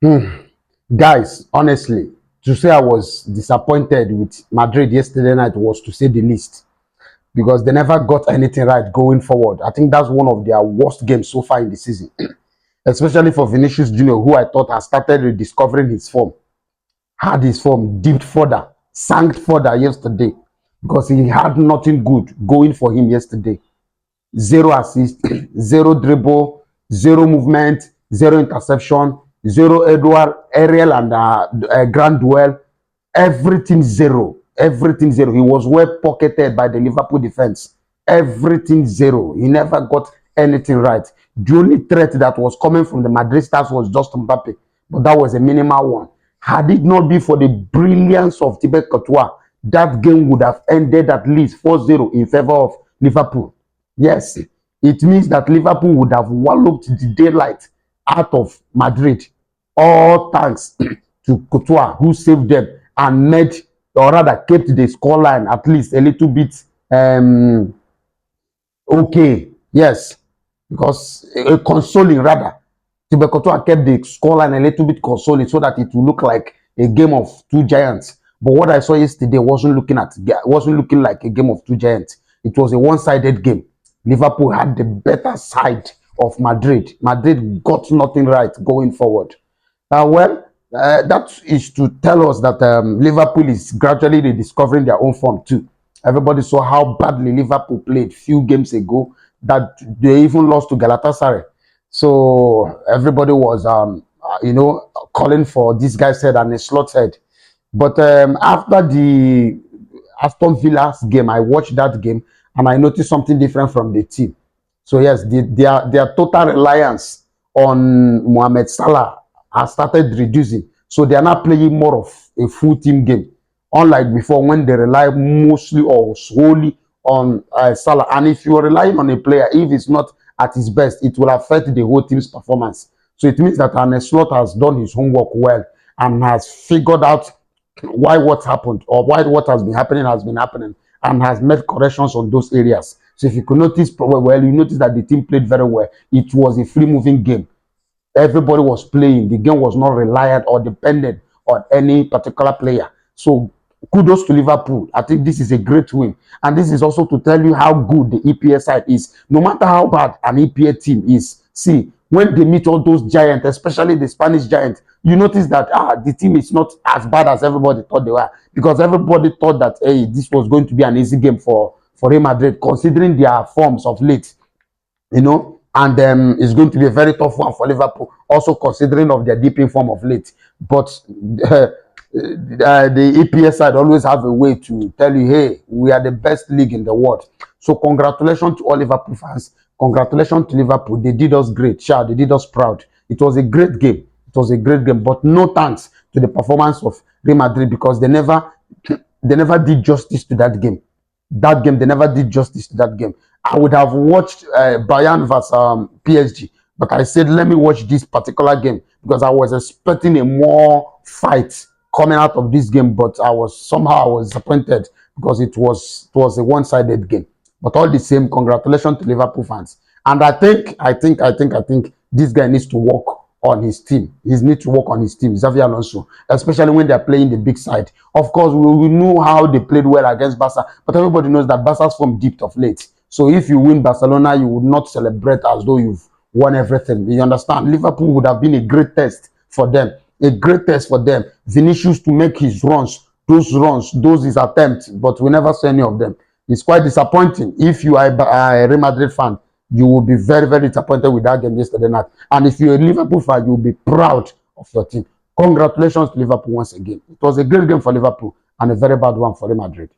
Hmm. Guys, honestly, to say I was disappointed with Madrid yesterday night was to say the least because they never got anything right going forward. I think that's one of their worst games so far in the season, especially for Vinicius Junior, who I thought has started rediscovering his form, had his form dipped further, sank further yesterday because he had nothing good going for him yesterday. Zero assist, zero dribble, zero movement, zero interception, zero Edward, aerial and grand duel. Everything zero. Everything zero. He was well pocketed by the Liverpool defense. Everything zero. He never got anything right. The only threat that was coming from the Madrid stars was just Mbappe, but that was a minimal one. Had it not been for the brilliance of Thibaut Courtois, that game would have ended at least 4-0 in favor of Liverpool. Yes, it means that Liverpool would have walloped the daylight out of Madrid. All thanks to Courtois, who saved them and made, or rather kept the scoreline at least a little bit okay. Yes, because consoling rather. Thibaut Courtois kept the scoreline a little bit consoling so that it will look like a game of two giants. But what I saw yesterday wasn't looking like a game of two giants. It was a one-sided game. Liverpool had the better side of Madrid. Madrid got nothing right going forward. That is to tell us that Liverpool is gradually rediscovering their own form too. Everybody saw how badly Liverpool played few games ago that they even lost to Galatasaray. So everybody was, calling for this guy's head and a slot head. But after the Aston Villa's game, I watched that game and I noticed something different from the team. So yes, their total reliance on Mohamed Salah has started reducing. So they are now playing more of a full team game, unlike before when they rely mostly or solely on Salah. And if you are relying on a player, if it's not at his best, it will affect the whole team's performance. So it means that Arne Slot has done his homework well and has figured out why what happened or why what has been happening and has made corrections on those areas. So if you could notice, well, you notice that the team played very well. It was a free-moving game. Everybody was playing. The game was not reliant or dependent on any particular player. So kudos to Liverpool. I think this is a great win. And this is also to tell you how good the EPL side is. No matter how bad an EPL team is, see, when they meet all those giants, especially the Spanish giants, you notice that the team is not as bad as everybody thought they were. Because everybody thought that, hey, this was going to be an easy game for Real Madrid, considering their forms of late. And it's going to be a very tough one for Liverpool, also considering of their deep in form of late. But the EPS side always have a way to tell you, hey, we are the best league in the world. So congratulations to all Liverpool fans. Congratulations to Liverpool. They did us great. Sure, they did us proud. It was a great game. It was a great game. But no thanks to the performance of Real Madrid because they never did justice to that game. They never did justice to that game. I would have watched Bayern versus PSG, but I said, let me watch this particular game because I was expecting a more fight coming out of this game, but I was disappointed because it was a one-sided game. But all the same, congratulations to Liverpool fans. And I think this guy needs to work on his team. He needs to work on his team, Xavi Alonso, especially when they're playing the big side. Of course, we know how they played well against Barca, but everybody knows that Barca's form dipped of late. So if you win Barcelona, you would not celebrate as though you've won everything. You understand? Liverpool would have been a great test for them. A great test for them. Vinicius to make his runs, those his attempts, but we never saw any of them. It's quite disappointing. If you are a Real Madrid fan, you will be very, very disappointed with that game yesterday night. And if you're a Liverpool fan, you will be proud of your team. Congratulations to Liverpool once again. It was a great game for Liverpool and a very bad one for Real Madrid.